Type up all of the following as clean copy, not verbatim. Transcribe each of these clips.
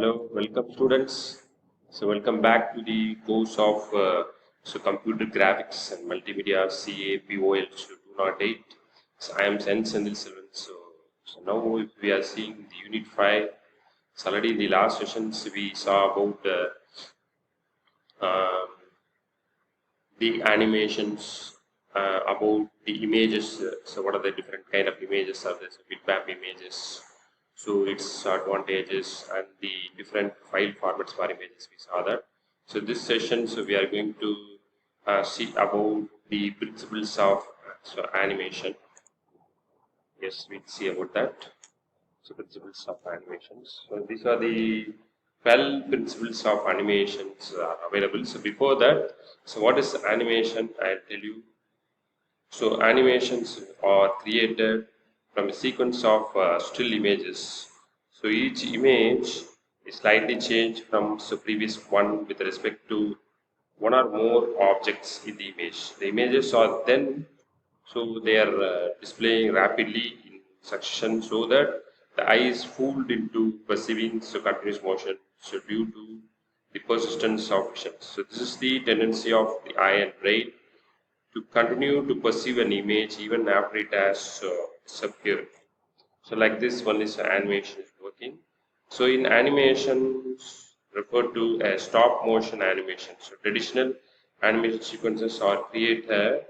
Hello, welcome students. Welcome back to the course of computer graphics and multimedia CAPOL 208. I am SENTHIL. So now we are seeing the unit 5. So already in the last sessions we saw about um, the animations, about the images. So what are the different kind of images are there? So bitmap images. So its advantages and the different file formats for images, we saw that. So this session, so we are going to see about the principles of animation. Yes, we'll see about that. So principles of animations. So these are the 12 principles of animations available. So before that, so what is animation? I'll tell you. So animations are created from a sequence of still images. So each image is slightly changed from the previous one with respect to one or more objects in the image. The images are then, so they are displaying rapidly in succession so that the eye is fooled into perceiving continuous motion, so due to the persistence of vision. So this is the tendency of the eye and brain to continue to perceive an image even after it has disappeared. So like this one is animation is working. So in animations referred to as stop motion animation. So traditional animation sequences are created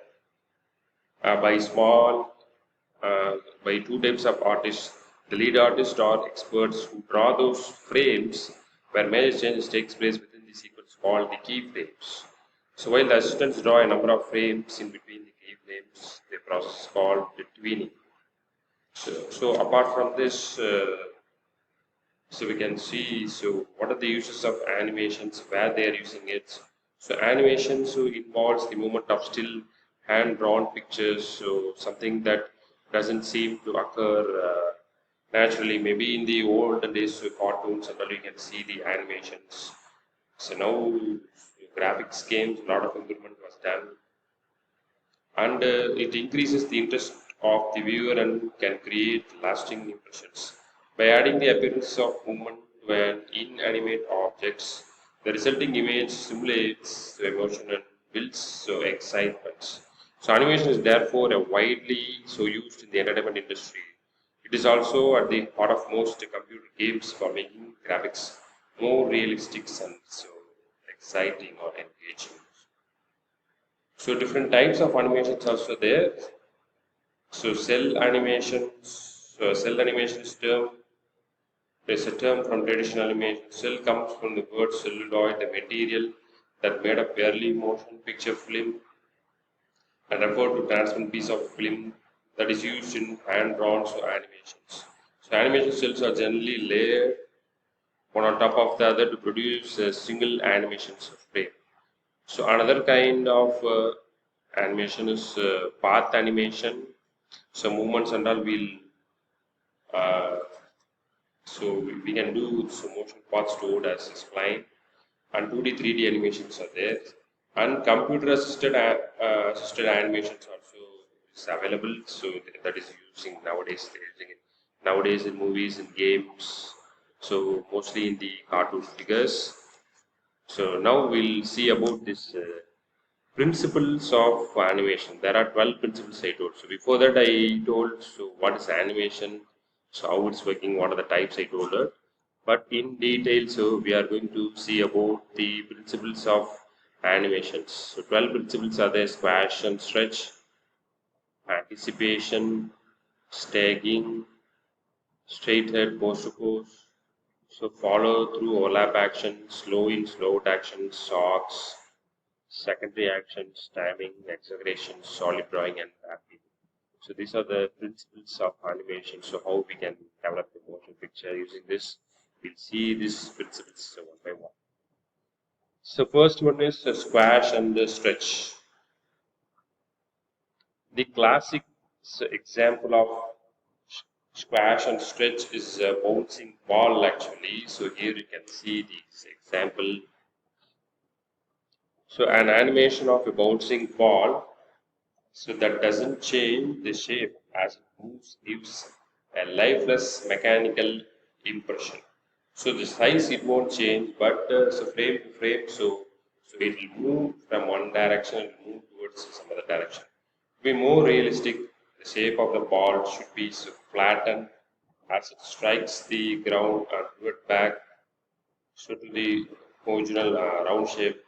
by by two types of artists. The lead artist or experts who draw those frames where major changes takes place within the sequence called the keyframes. So while the assistants draw a number of frames in between the keyframes, the process is called the tweening. So apart from this, so we can see, so what are the uses of animations, where they are using it. So animation so involves the movement of still hand drawn pictures, so something that doesn't seem to occur naturally. Maybe in the olden days, so cartoons and all, you can see the animations. So now graphics games, a lot of improvement was done, and it increases the interest of the viewer and can create lasting impressions. By adding the appearance of movement to an inanimate objects, the resulting image simulates the emotion and builds excitement. So animation is therefore a widely used in the entertainment industry. It is also at the heart of most computer games for making graphics more realistic and exciting or engaging. So different types of animations also there. So cell animations. So cell animation is term. There's a term from traditional animation. Cell comes from the word celluloid, a material that made up barely motion picture film and refer to transparent piece of film that is used in hand-drawn animations. So animation cells are generally layered one on top of the other to produce a single animation frame. So another kind of animation is path animation. So movements and all will uh, we can do motion paths stored as a spline, and 2D 3D animations are there, and computer assisted animations also is available. So that is using nowadays, they're using it nowadays in movies and games, so mostly in the cartoon figures. So now we'll see about this principles of animation. There are 12 principles I told. So before that I told, so what is animation, so how it's working, what are the types I told her. But in detail, so we are going to see about the principles of animations. So 12 principles are there: squash and stretch, anticipation, staging, straight head, pose to pose. So follow through, overlap action, slow in, slow out action, shocks, secondary actions, timing, acceleration, solid drawing, and mapping. So these are the principles of animation. So how we can develop the motion picture using this. We'll see these principles one by one. So first one is the squash and the stretch. The classic example of squash and stretch is a bouncing ball actually. So here you can see this example. So an animation of a bouncing ball, so that doesn't change the shape as it moves, gives a lifeless mechanical impression. So the size it won't change, but so frame to frame, so it will move from one direction and move towards some other direction. To be more realistic, the shape of the ball should be so flattened as it strikes the ground and revert back so to the original round shape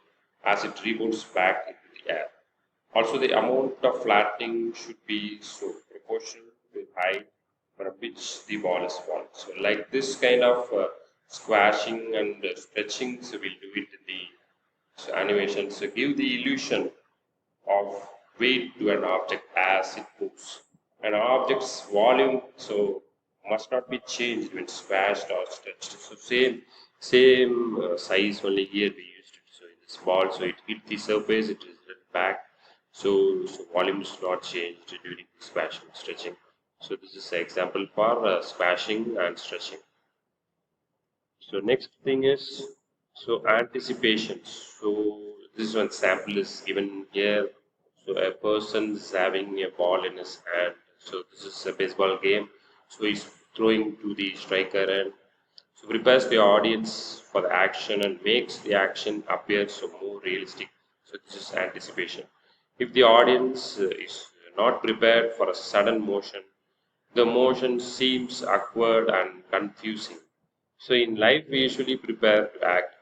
as it rebounds back into the air. Also, the amount of flattening should be so proportional to the height for which the ball is falling. So, like this kind of squashing and stretching, so we'll do it in the animation. So, give the illusion of weight to an object as it moves. An object's volume so must not be changed when squashed or stretched. So same size only here we used it. So in this ball, so it hit the surface, it is back. So volume is not changed during squashing and stretching. So this is an example for squashing and stretching. So next thing is so anticipation. So this one sample is given here. So a person is having a ball in his hand. So this is a baseball game. So he's throwing to the striker and so prepares the audience for the action and makes the action appear so more realistic. So this is anticipation. If the audience is not prepared for a sudden motion, the motion seems awkward and confusing. So in life, we usually prepare to act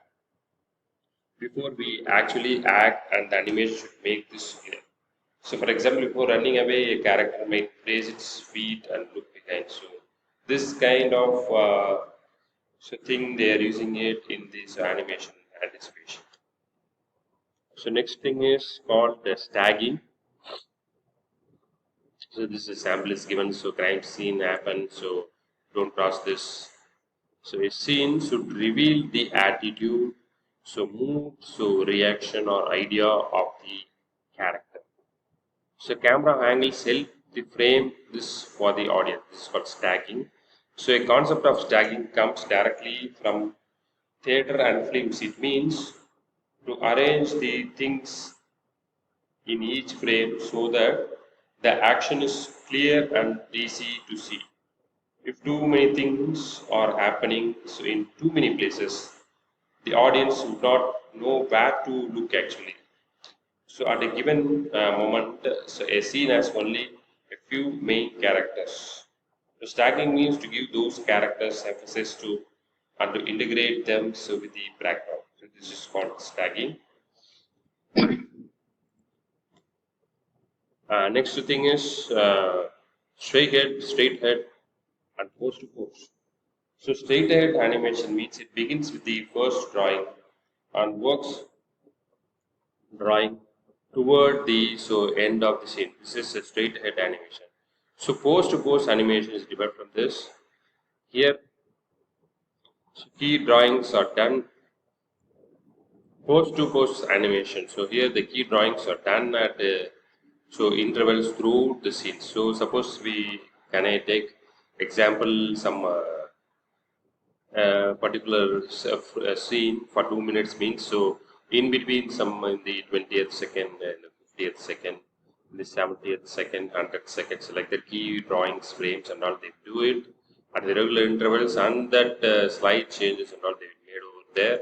before we actually act, and the animation should make this clear. So, for example, before running away, a character might raise its feet and look behind. So, this kind of so thing they are using it in this animation anticipation. So, next thing is called the tagging. So, this is sample is given. So, crime scene happens. So, don't cross this. So a scene should reveal the attitude, so mood, so reaction or idea of the character. So camera angles help the frame this for the audience. This is called stacking. So a concept of stacking comes directly from theater and films. It means to arrange the things in each frame so that the action is clear and easy to see. If too many things are happening so in too many places, the audience would not know where to look actually. So at a given moment, so a scene has only a few main characters. So stacking means to give those characters emphasis to and to integrate them so with the background. So this is called stacking. Next thing is straight head, and pose to pose. So straight ahead animation means it begins with the first drawing and works drawing toward the so end of the scene. This is a straight ahead animation. So pose to pose animation is different from this. Here, so key drawings are done. Pose to pose animation. So here the key drawings are done at so intervals through the scene. So suppose can I take example some particular scene for 2 minutes means so in between some in the 20th second and 50th second, the 70th second, 100 seconds, like the key drawings, frames, and all they do it at the regular intervals, and that slide changes and all they made over there.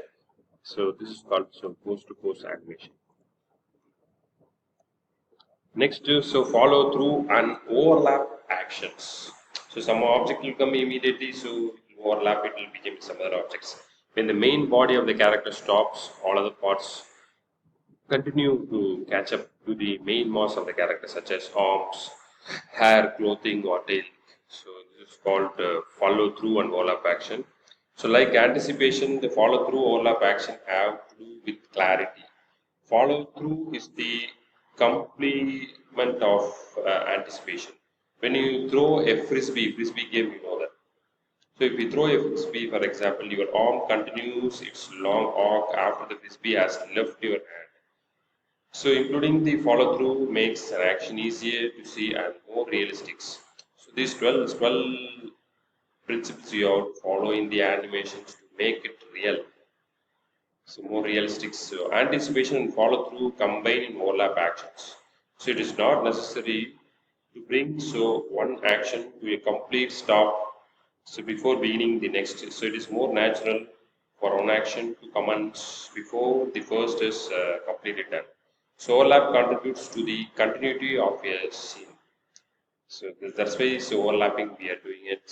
So this is called so post to post animation. Next is so follow through and overlap actions. So some object will come immediately, so it will overlap, it will become some other objects. When the main body of the character stops, all other parts continue to catch up to the main mass of the character, such as arms, hair, clothing, or tail. So this is called follow through and overlap action. So like anticipation, the follow through overlap action have to do with clarity. Follow through is the complement of anticipation. When you throw a frisbee game, you know that. So if you throw a frisbee, for example, your arm continues its long arc after the frisbee has left your hand. So including the follow through makes an action easier to see and more realistic. So these 12 principles you are following the animations to make it real. So more realistic. So anticipation and follow through combine in overlap actions. So it is not necessary to bring so one action to a complete stop So before beginning the next, so it is more natural for one action to commence before the first is completely done. So overlap contributes to the continuity of a scene. So that's why it's overlapping we are doing it.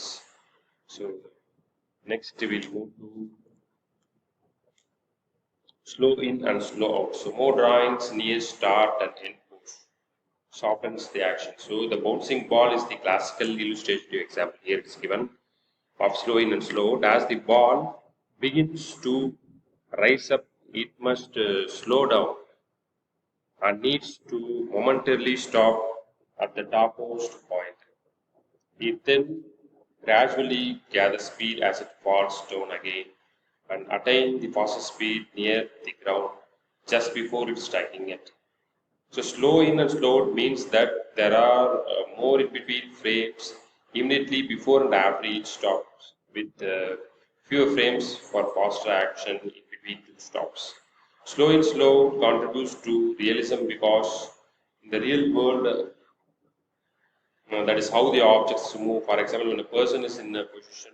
So next we'll move to slow in and slow out. So more drawings near start and end push softens the action. So the bouncing ball is the classical illustrative example here. It's given of slow in and slow out. As the ball begins to rise up, it must slow down and needs to momentarily stop at the topmost point. It then gradually gathers speed as it falls down again and attain the fastest speed near the ground just before it's striking it. So slow in and slow out means that there are more in between frames immediately before and after each stop, with fewer frames for faster action in between two stops. Slow in slow out contributes to realism because in the real world, that is how the objects move. For example, when a person is in a position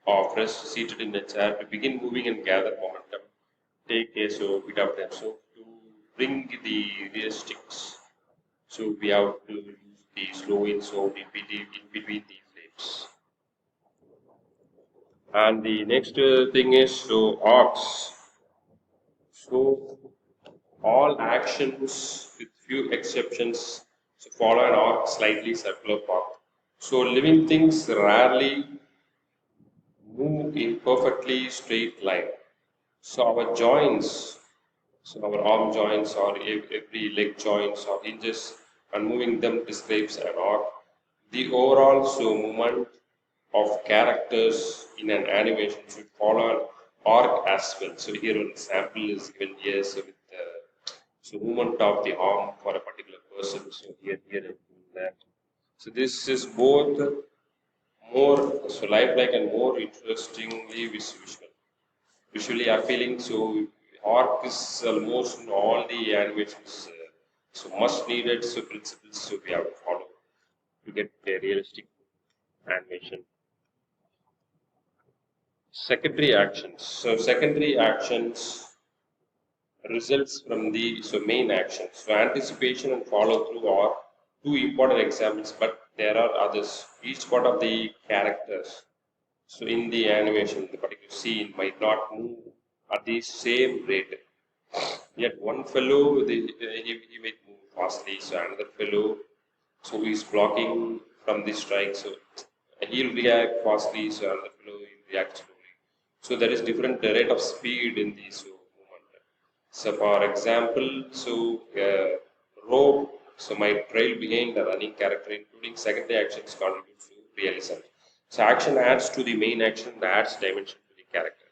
of rest, seated in a chair, to begin moving and gather momentum, take a bit of time. So to bring the realistics, so we have to use the slow in so in between the frames. And the next thing is so arcs. So all actions with few exceptions so follow an arc slightly circular path. So living things rarely move in perfectly straight line. So our joints, so our arm joints or every leg joints or hinges and moving them describes an arc. The overall movement of characters in an animation should follow an arc as well. So here an example is given here. So with movement of the arm for a particular person. So here and that. So this is both more so lifelike and more interestingly visual, visually appealing. So arc is almost in all the animations. So must needed so principles so we have to follow to get a realistic animation. Secondary actions. So secondary actions results from the main actions. So anticipation and follow through are two important examples, but there are others. Each part of the characters. So in the animation, the particular scene might not move at the same rate. Yet one fellow, he might move fastly. So another fellow, so he's blocking from the strike. So he'll react fastly. So another fellow will react slowly. So there is different rate of speed in the movement. So for example, rope might trail behind the running character, including secondary actions contribute to realism. So action adds to the main action, adds dimension to the character.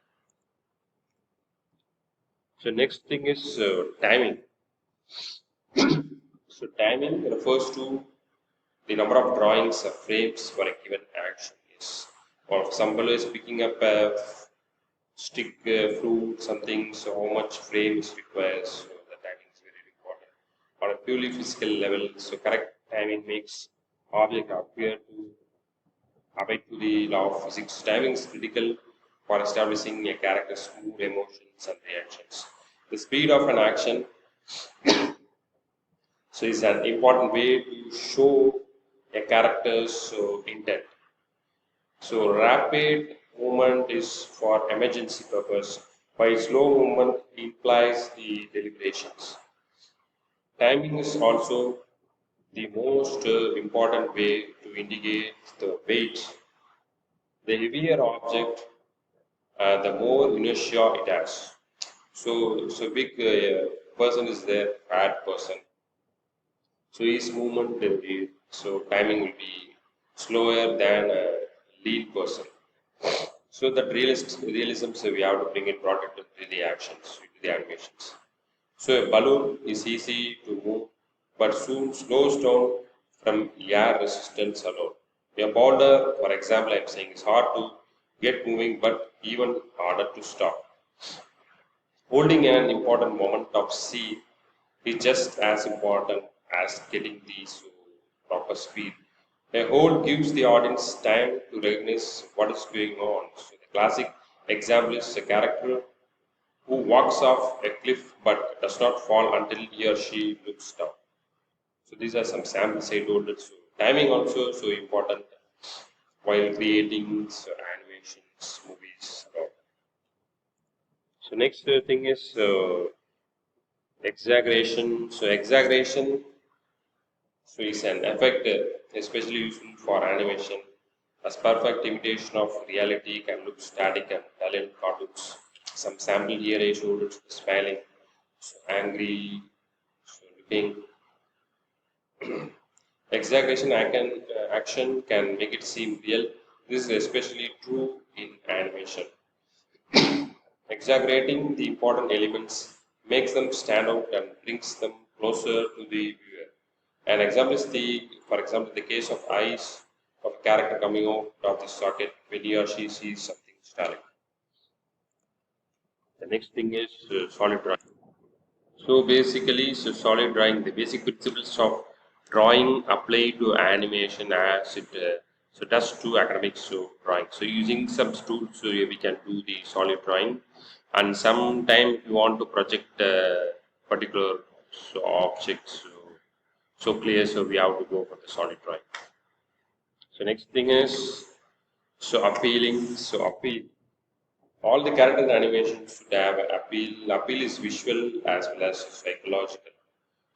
So next thing is timing. So timing refers to the number of drawings or frames for a given action. Yes. For example, is picking up a stick, fruit, something. So how much frames requires? So the timing is very important. On a purely physical level, so correct timing makes object appear to abide to the law of physics. Timing is critical for establishing a character's mood, emotions, and reactions. The speed of an action is an important way to show a character's intent. So rapid movement is for emergency purpose, while slow movement implies the deliberations. Timing is also the most important way to indicate the weight. The heavier object, the more inertia it has. So big person is there, fat person. So his movement will be, so timing will be slower than a lean person. So that realism, so we have to bring it brought it to the actions, to the animations. So a balloon is easy to move, but soon slows down from air resistance alone. A boulder, for example, I'm saying is hard to get moving, but even harder to stop. Holding an important moment of C is just as important as getting the proper speed. A hold gives the audience time to recognize what is going on. So the classic example is a character who walks off a cliff but does not fall until he or she looks down. So these are some samples I told it. So timing also so important while creating animations, movies. And all. So next thing is exaggeration. So exaggeration is an effect especially useful for animation, as perfect imitation of reality can look static and dull in cartoons. Some sample here I showed it smiling, so angry, so looking. Exaggeration action can make it seem real. This is especially true in animation. Exaggerating the important elements makes them stand out and brings them closer to the viewer. An example is for example, the case of eyes of a character coming out of the socket when he or she sees something startling. The next thing is solid drawing. So basically, solid drawing, the basic principles of drawing apply to animation as it does to academic drawing. So using some tools, so we can do the solid drawing, and sometimes if you want to project particular objects, so clear, so we have to go for the solid drawing. So next thing is appealing. So appeal. All the character animations should have appeal. Appeal is visual as well as psychological.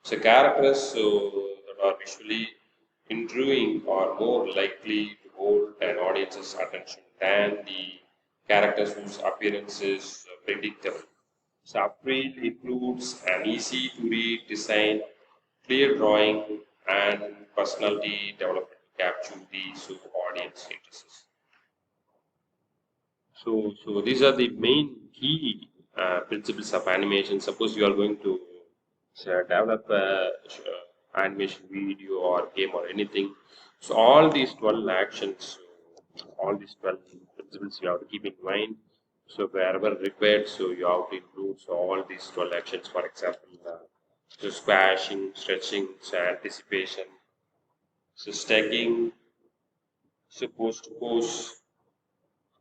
So characters that are visually intriguing are more likely to hold an audience's attention than the characters whose appearance is predictable. So appeal includes an easy to read design, clear drawing, and personality development to capture the audience interests. So these are the main key principles of animation. Suppose you are going to develop a animation video or game or anything. So all these 12 actions, all these 12 principles you have to keep in mind. So wherever required, so you have to include all these 12 actions. For example, so squashing, stretching, so anticipation, so stacking, so post to post,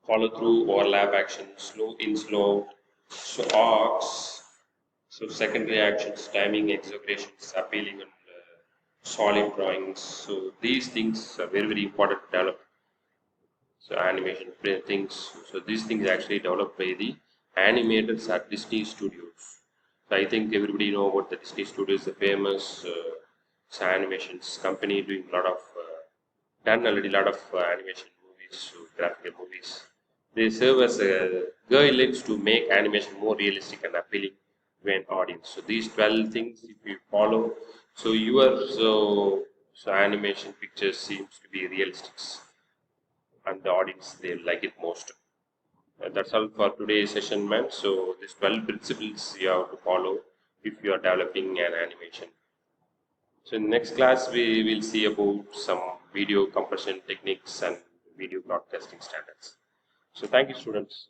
follow through, overlap action, slow in, slow out, so arcs, so secondary actions, timing, exaggerations, appealing, and solid drawings. So these things are very important to develop. So animation things. So these things actually developed by the animators at Disney Studios. So I think everybody know about the Disney Studios, the famous animations company doing a lot of done already a lot of animation movies, so graphical movies. They serve as guidelines to make animation more realistic and appealing to an audience. So these 12 things, if you follow, so your animation picture seems to be realistic, and the audience they like it most. That's all for today's session, man. So these 12 principles you have to follow if you are developing an animation. So in next class we will see about some video compression techniques and video broadcasting standards. So thank you, students.